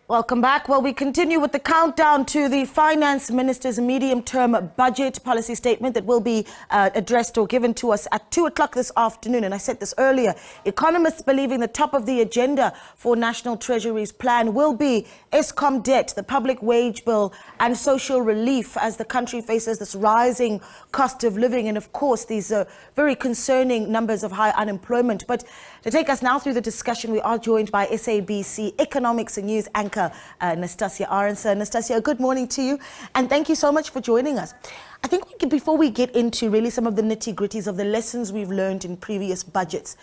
Welcome back. Well, we continue with the countdown to the Finance Minister's medium-term budget policy statement that will be addressed or given to us at 2 o'clock this afternoon. And I said this earlier, economists believing the top of the agenda for National Treasury's plan will be Eskom debt, the public wage bill and social relief as the country faces this rising cost of living. And of course, these very concerning numbers of high unemployment. But to take us now through the discussion, we are joined by SABC Economics and News anchor Nastassia Arendse. Nastassia, good morning to you, and thank you so much for joining us. I think before we get into really some of the nitty-gritties of the lessons we've learned in previous budgets,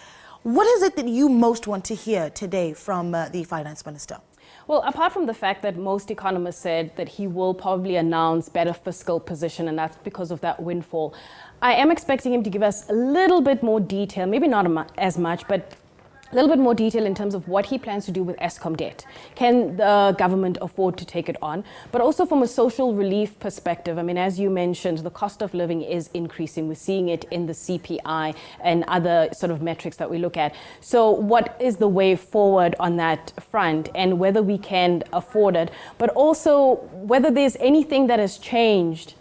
what is it that you most want to hear today from the Finance Minister? Well, apart from the fact that most economists said that he will probably announce better fiscal position, and that's because of that windfall, I am expecting him to give us a little bit more detail, maybe not as much, but a little bit more detail in terms of what he plans to do with Eskom debt. Can the government afford to take it on? But also from a social relief perspective, I mean, as you mentioned, the cost of living is increasing. We're seeing it in the CPI and other sort of metrics that we look at. So what is the way forward on that front, and whether we can afford it, but also whether there's anything that has changed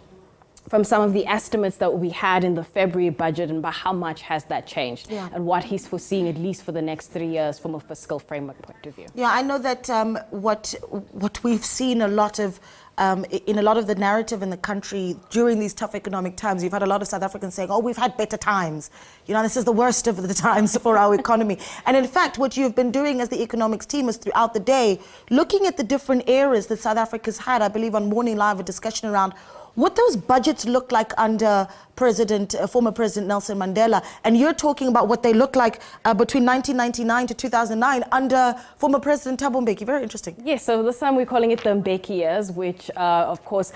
from some of the estimates that we had in the February budget, and by how much has that changed, and what he's foreseeing at least for the next 3 years from a fiscal framework point of view. Yeah, I know that what we've seen a lot of in a lot of the narrative in the country during these tough economic times, you've had a lot of South Africans saying, oh, we've had better times. You know, this is the worst of the times for our economy. And in fact, what you've been doing as the economics team is throughout the day, looking at the different eras that South Africa's had, I believe on Morning Live, a discussion around what those budgets look like under former President Nelson Mandela. And you're talking about what they look like between 1999 to 2009 under former President Thabo Mbeki. Very interesting. Yes, so this time we're calling it the Mbeki Years, which of course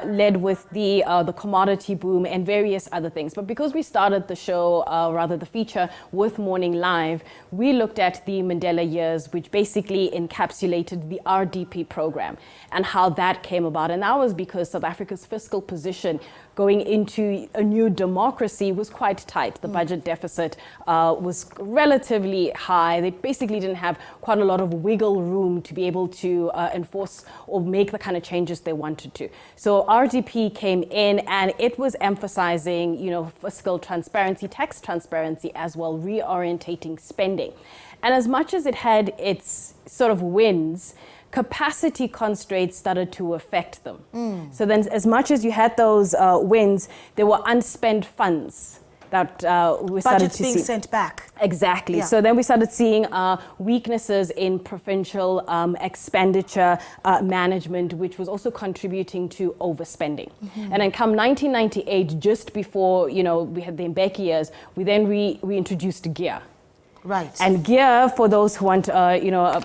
led with the commodity boom and various other things. But because we started the show, rather the feature, with Morning Live, we looked at the Mandela years, which basically encapsulated the RDP program and how that came about. And that was because South Africa's fiscal position going into a new democracy was quite tight. The budget deficit was relatively high. They basically didn't have quite a lot of wiggle room to be able to enforce or make the kind of changes they wanted to. So RDP came in, and it was emphasizing, you know, fiscal transparency, tax transparency as well, reorientating spending. And as much as it had its sort of wins, capacity constraints started to affect them. So then as much as you had those wins, there were unspent funds that we started to see. Budgets being sent back. Exactly. Yeah. So then we started seeing weaknesses in provincial expenditure management, which was also contributing to overspending. And then come 1998, just before, you know, we had the Mbeki years, we then reintroduced GEAR. Right. And GEAR, for those who want, you know,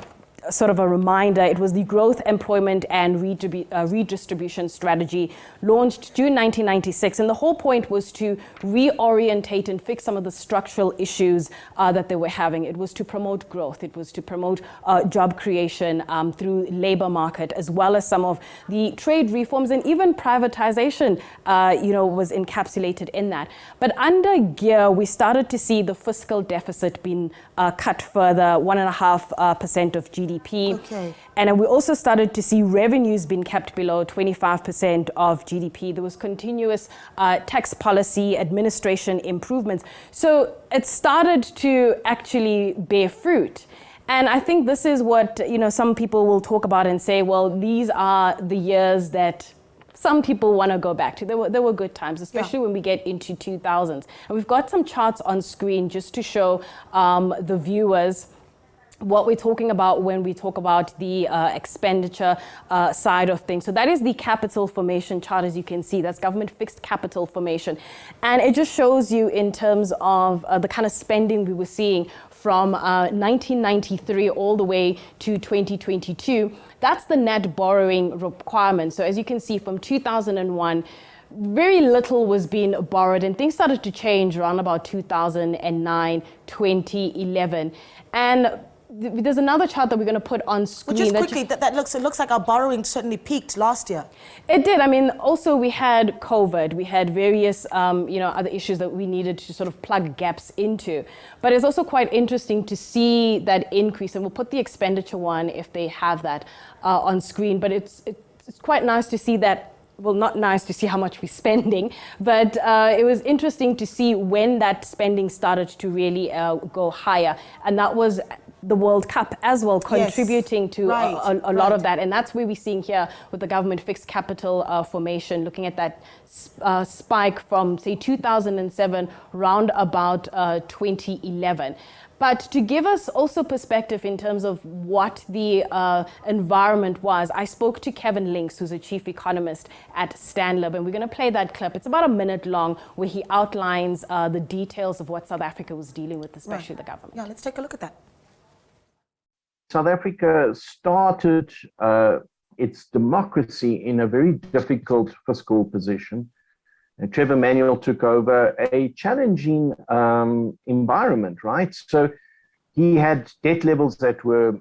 sort of a reminder, it was the Growth, Employment and Redistribution Strategy, launched June 1996. And the whole point was to reorientate and fix some of the structural issues that they were having. It was to promote growth. It was to promote job creation through labor market, as well as some of the trade reforms, and even privatization, you know, was encapsulated in that. But under GEAR, we started to see the fiscal deficit being cut further, 1.5% of GDP. Okay. And we also started to see revenues being kept below 25% of GDP. There was continuous tax policy, administration improvements. So it started to actually bear fruit. And I think this is what, you know, some people will talk about and say, well, these are the years that some people want to go back to. There were good times, especially when we get into 2000s. And we've got some charts on screen just to show the viewers what we're talking about when we talk about the expenditure side of things. So that is the capital formation chart, as you can see. That's government fixed capital formation. And it just shows you in terms of the kind of spending we were seeing from 1993 all the way to 2022. That's the net borrowing requirement. So as you can see, from 2001, very little was being borrowed, and things started to change around about 2009, 2011. And there's another chart that we're going to put on screen. Well, just quickly, it looks like our borrowing certainly peaked last year. It did. I mean, also we had COVID, we had various, other issues that we needed to sort of plug gaps into. But it's also quite interesting to see that increase, and we'll put the expenditure one if they have that on screen. But it's quite nice to see that. Well, not nice to see how much we're spending, but it was interesting to see when that spending started to really go higher. And that was the World Cup as well, contributing to a lot of that. And that's where we're seeing here with the government fixed capital formation, looking at that spike from, say, 2007 round about 2011. But to give us also perspective in terms of what the environment was, I spoke to Kevin Links, who's a chief economist at Stanlib, and we're going to play that clip. It's about a minute long, where he outlines the details of what South Africa was dealing with, especially the government. Yeah, let's take a look at that. South Africa started its democracy in a very difficult fiscal position. And Trevor Manuel took over a challenging environment, right? So he had debt levels that were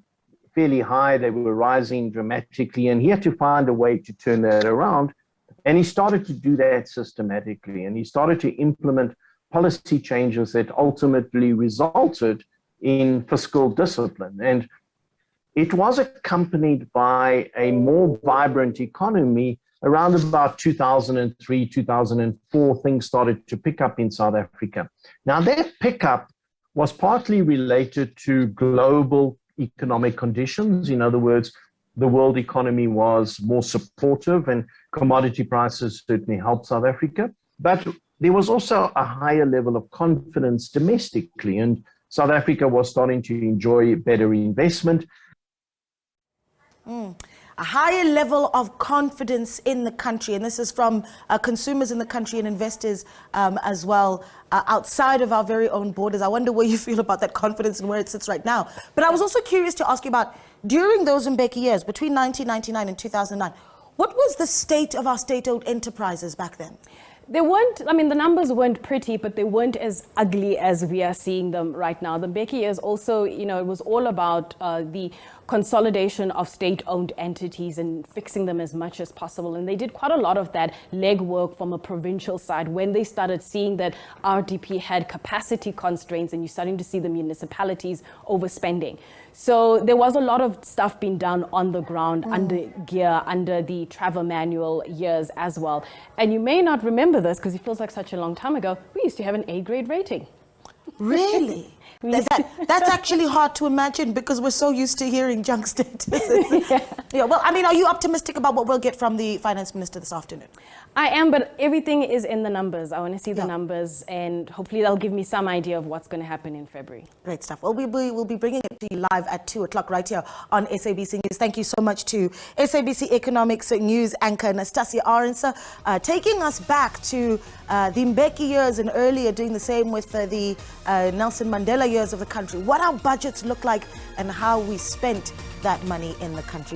fairly high, they were rising dramatically, and he had to find a way to turn that around. And he started to do that systematically, and he started to implement policy changes that ultimately resulted in fiscal discipline. And it was accompanied by a more vibrant economy. Around about 2003, 2004, things started to pick up in South Africa. Now, that pickup was partly related to global economic conditions. In other words, the world economy was more supportive and commodity prices certainly helped South Africa. But there was also a higher level of confidence domestically, and South Africa was starting to enjoy better investment. A higher level of confidence in the country, and this is from consumers in the country and investors as well, outside of our very own borders. I wonder where you feel about that confidence and where it sits right now. But I was also curious to ask you about, during those Mbeki years, between 1999 and 2009, what was the state of our state-owned enterprises back then? They weren't, I mean, the numbers weren't pretty, but they weren't as ugly as we are seeing them right now. The Mbeki years also, it was all about the consolidation of state-owned entities and fixing them as much as possible. And they did quite a lot of that legwork from a provincial side when they started seeing that RDP had capacity constraints, and you're starting to see the municipalities overspending. So there was a lot of stuff being done on the ground under gear, under the Trevor Manuel years as well. And you may not remember this because it feels like such a long time ago. We used to have an A-grade rating. Really? That's actually hard to imagine because we're so used to hearing junk statuses. Yeah. Well, I mean, are you optimistic about what we'll get from the finance minister this afternoon? I am, but everything is in the numbers. I want to see the numbers, and hopefully they'll give me some idea of what's going to happen in February. Great stuff. Well, we'll be bringing it to you live at 2 o'clock right here on SABC News. Thank you so much to SABC Economics News anchor Nastassia Arendse, taking us back to the Mbeki years and earlier, doing the same with the Nelson Mandela years of the country. What our budgets look like and how we spent that money in the country.